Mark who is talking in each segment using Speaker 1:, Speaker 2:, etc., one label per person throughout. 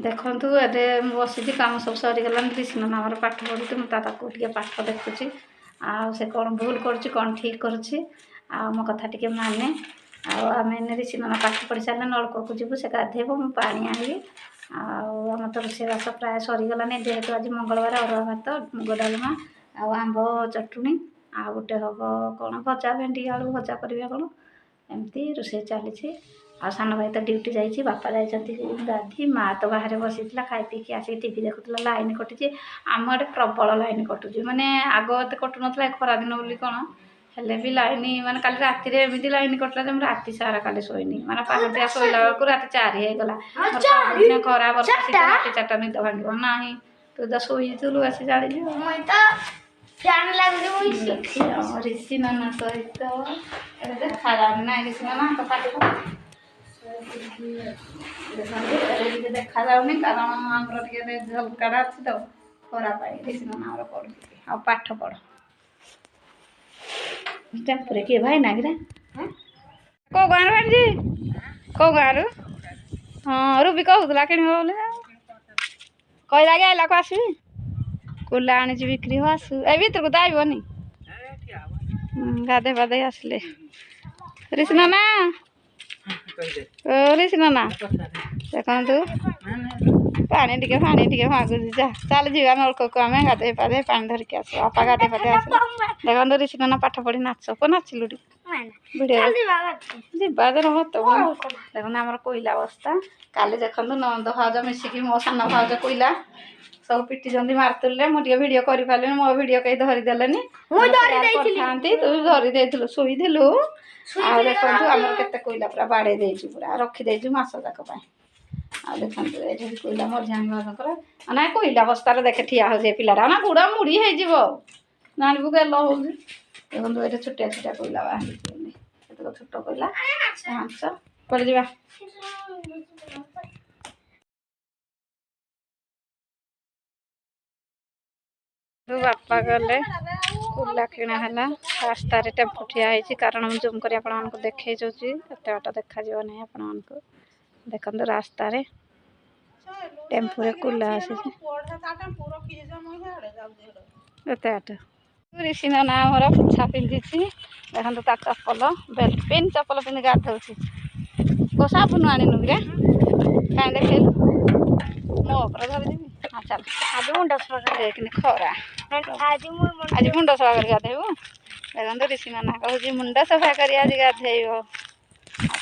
Speaker 1: ଦେଖନ୍ତୁ ଏବେ ମୁଁ ବସିଛି କାମ ସବୁ ସରିଗଲାଣି ରିସିନା ଆମର ପାଠ ପଢ଼ୁଛି ମୁଁ ତାକୁ ଟିକେ ପାଠ ଦେଖୁଛି ଆଉ ସେ କ'ଣ ଭୁଲ କରୁଛି କ'ଣ ଠିକ୍ କରୁଛି ଆଉ ମୋ କଥା ଟିକେ ମାନେ ଆଉ ଆମେ ଏନେ ରିସିନା ପାଠ ପଢ଼ି ସାରିଲେ ନଳକୂଅକୁ ଯିବୁ ସେ ଗାଧେଇବ ମୁଁ ପାଣି ଆଣିବି ଆଉ ଆମର ତ ରୋଷେଇବାସ ପ୍ରାୟ ସରିଗଲାଣି ଯେହେତୁ ଆଜି ମଙ୍ଗଳବାର ଅରୁଆ ଭାତ ମୁଗ ଡାଲମା ଆଉ ଆମ୍ବ ଚଟୁଣି ଆଉ ଗୋଟେ ହେବ କ'ଣ ଭଜା ଭେଣ୍ଡି ଆଳୁ ଭଜା କରିବା କ'ଣ ଏମିତି ରୋଷେଇ ଚାଲିଛି ଆଉ ସାନ ଭାଇ ତ ଡ୍ୟୁଟି ଯାଇଛି ବାପା ଯାଇଛନ୍ତି ଗାଧି ମା ତ ବାହାରେ ବସିଥିଲା ଖାଇ ପିଇକି ଆସିକି ଟିଭି ଦେଖୁଥିଲା ଲାଇନ୍ କଟିଛି ଆମ ଆଡ଼େ ପ୍ରବଳ ଲାଇନ୍ କଟୁଛି ମାନେ ଆଗ ଏତେ କଟୁନଥିଲା ଖରାଦିନ ବୋଲି କ'ଣ ହେଲେ ବି ଲାଇନ୍ ମାନେ କାଲି ରାତିରେ ଏମିତି ଲାଇନ୍ କଟିଲା ଯେ ମୁଁ ରାତି ସାରା କାଲି ଶୋଇନି ମାନେ ପାହାନ୍ତିଆ ଶୋଇଲା ବେଳକୁ ରାତି 4 ହେଇଗଲା ଖରା ବର୍ଷା ଶୀତ ରାତି 4ଟା ନିଦ ଭାଙ୍ଗିବ ନାହିଁ ତୁ ତ ଶୋଇଥିଲୁ ଆସି ଜାଣିଲି ରିସି ନାନା ସହିତ ଏବେ ଦେଖାଯାଉନି ନାଇଁ ରିସି ନାନା ତ ପାଟି ଟିକେ ଦେଖାଯାଉନି କାରଣ ଆମର ଟିକେ ଝଲକାଟା ଅଛି ତ ଖରା ପାଇଁ ରିସି ନାନା ଆମର ପଢୁଛି ଆଉ ପାଠ ପଢ ଚାପୁରେ କିଏ ଭାଇ ନାଗିରା କୋଉ ଗାଁରୁ ଆଣିଛି କୋଉ ଗାଁରୁ ହଁ ରୁବି କହୁଥିଲା କିଣିବ ବୋଲି କହିଲା କି ଆଇଲାକୁ ଆସିବି କୁଲା ଆଣିଛି ବିକ୍ରି ହଉ ଆସୁ ଏ ଭିତରକୁ ତ ଆଇବନି ଗାଧେଇ ପାଧେଇ ଆସିଲେ ରିସି ନାନା ରିସି ନାନା ଦେଖନ୍ତୁ ପାଣି ଟିକେ ମାଗୁଛି ଯା ଚାଲ ଯିବା ନଳକୂଅକୁ ଆମେ ଗାଧେଇ ପାଧେଇ ପାଣି ଧରିକି ଆସିବା ବାପା ଗାଧେଇ ପାଧେଇ ଆସିଲେ ଦେଖନ୍ତୁ ରିସି ନାନା ପାଠ ପଢ଼ି ନାଚ ନାଚିଲୁ ଟିକେ ଯିବା ଯେ ରହ ତ ଦେଖନ୍ତୁ ଆମର କୋଇଲା ବସ୍ତା କାଲି ଦେଖନ୍ତୁ ନଣନ୍ଦ ଭାଉଜ ମିଶିକି ମୋ ସାନ ଭାଉଜ କୋଇଲା ସବୁ ପିଟିଛନ୍ତି ମାରୁଥିଲେ ମୁଁ ଟିକେ ଭିଡ଼ିଓ କରିପାରିଲିନି ମୋ ଭିଡ଼ିଓ କେହି ଧରିଦେଲେନି କରିଥାନ୍ତି ତୁ ଧରି ଦେଇଥିଲୁ ଶୋଇଥିଲୁ ଆଉ ଦେଖନ୍ତୁ ଆମର କେତେ କୋଇଲା ପୁରା ବାଡ଼େଇ ଦେଇଛୁ ପୁରା ରଖିଦେଇଛୁ ମାସ ଯାକ ପାଇଁ ଆଉ ଦେଖନ୍ତୁ ଏଠି କୋଇଲା ମଝିଆଣି ଭାଉଜଙ୍କର ନାଇଁ କୋଇଲା ବସ୍ତାରେ ଦେଖେ ଠିଆ ହେଉଛି ଏ ପିଲାଟା ନା ବୁଢ଼ା ମୁଢ଼ି ହେଇଯିବ ଜାଣିବୁ ଗେଲ ହେଉଛି ଦେଖନ୍ତୁ ଏଠି ଛୋଟିଆ ଛୋଟିଆ କୋଇଲା ବାହାରିଛି ଏତିକ ଛୋଟ କୋଇଲା ମାଂସ ପଡ଼ି ଯିବା ବାପା ଗଲେ କୁଲା କିଣା ହେଲା ରାସ୍ତାରେ ଟେମ୍ପୁ ଠିଆ ହେଇଛି କାରଣ ମୁଁ ଜୁମ୍ କରି ଆପଣମାନଙ୍କୁ ଦେଖେଇ ଯାଉଛି ଏତେ ବାଟ ଦେଖାଯିବ ନାହିଁ ଆପଣମାନଙ୍କୁ ଦେଖନ୍ତୁ ରାସ୍ତାରେ ଟେମ୍ପୁରେ କୁଲା ଆସିଛି ଏତେ ବାଟ ରିସି ନାନା ଆମର ପୋଛା ପିନ୍ଧିଛି ଦେଖନ୍ତୁ ତା ଚପଲ ବେଲ୍ଟ ପିନ୍ ଚପଲ ପିନ୍ଧି ଗାଧଉଛି କୋ ସାବୁନ ଆଣିନୁ କିରେ କାହିଁ ଦେଖେଇଲୁ ମୋ ଉପରେ ଧରିଯିବି ହଁ ଚାଲ ଆଜି ମୁଣ୍ଡ ସଫା ଦେଖିନି ଖରା ଆଜି ମୁଣ୍ଡ ସଫା କରି ଗାଧେଇବୁ ଦେଖନ୍ତୁ ରିସି ନାନା କହୁଛି ମୁଣ୍ଡ ସଫା କରି ଆଜି ଗାଧେଇବ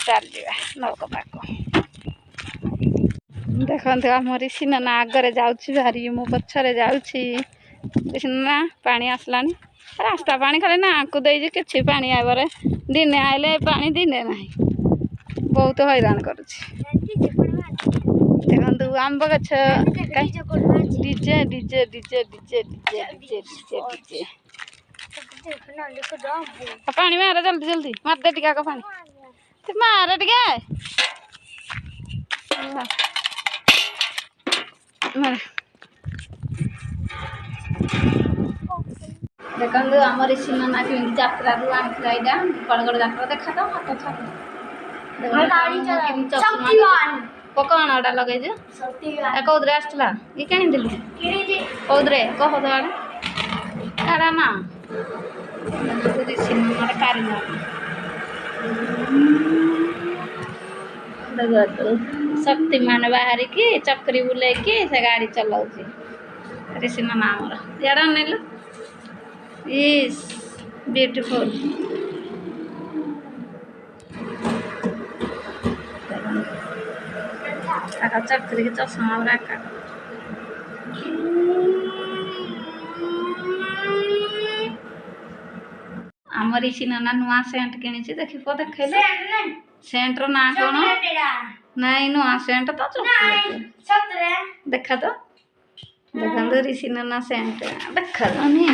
Speaker 1: ଚାଲିଯିବା ନଳକୂପ ପାଖକୁ ଦେଖନ୍ତୁ ଆମ ରିସି ନାନା ଆଗରେ ଯାଉଛି ଭାରି ମୁଁ ପଛରେ ଯାଉଛି ରିସି ନାନା ପାଣି ଆସିଲାଣି ରାସ୍ତା ପାଣି ଖାଲି ନାଁକୁ ଦେଇଛି କିଛି ପାଣି ଆଇବରେ ଦିନେ ଆଇଲେ ପାଣି ଦିନେ ନାହିଁ ବହୁତ ହଇରାଣ କରୁଛି ଦେଖନ୍ତୁ ଆମ୍ବ ଗଛ DJ DJ DJ DJ DJ DJ DJ DJ ପାଣି ମାରେ ଜଲ୍ଦି ଜଲ୍ଦି ମାରିଦେ ଟିକେ ଆଗ ପାଣି ମାରେ ଟିକେ ଦେଖନ୍ତୁ ଆମ ରିସି ନାନା କେମିତି ଯାତ୍ରାରୁ ଆଣିଥିଲା ଏଇଟା ବଡ଼ଗଡ଼ ଯାତ୍ରା ଦେଖା ତ ହାତ ଛାପ କ'ଣ ଏଟା ଲଗେଇଛୁ କୋଉଥିରେ ଆସିଥିଲା କି କିଣିଥିଲୁ କୋଉଥିରେ କହ ତ ଆଡ଼େ ଏଟା ନା ରିସି ନାନାର କାରିନା ଦେଖନ୍ତୁ ଶକ୍ତିମାନ ବାହାରିକି ଚକ୍ରି ବୁଲେଇକି ସେ ଗାଡ଼ି ଚଲାଉଛି ରିସି ନାନା ଆମର ଇଆଡ଼େ ଅନେଇଲୁ ଇସ୍ ବ୍ୟୁଟିଫୁଲ ତାଙ୍କ ଚକ୍ରିକି ଚଷମା ପୁରା ଏକା ଆମ ରିସି ନାନା ନୂଆ ସେଣ୍ଟ କିଣିଛି ଦେଖିବ ଦେଖେଇଲେ ସେଣ୍ଟର ନାଁ କ'ଣ ନାଇଁ ନୂଆ ସେଣ୍ଟ ତ ଦେଖା ତ ଦେଖନ୍ତୁ ରିସି ନାନା ସେଣ୍ଟ ଦେଖାଯାଉନି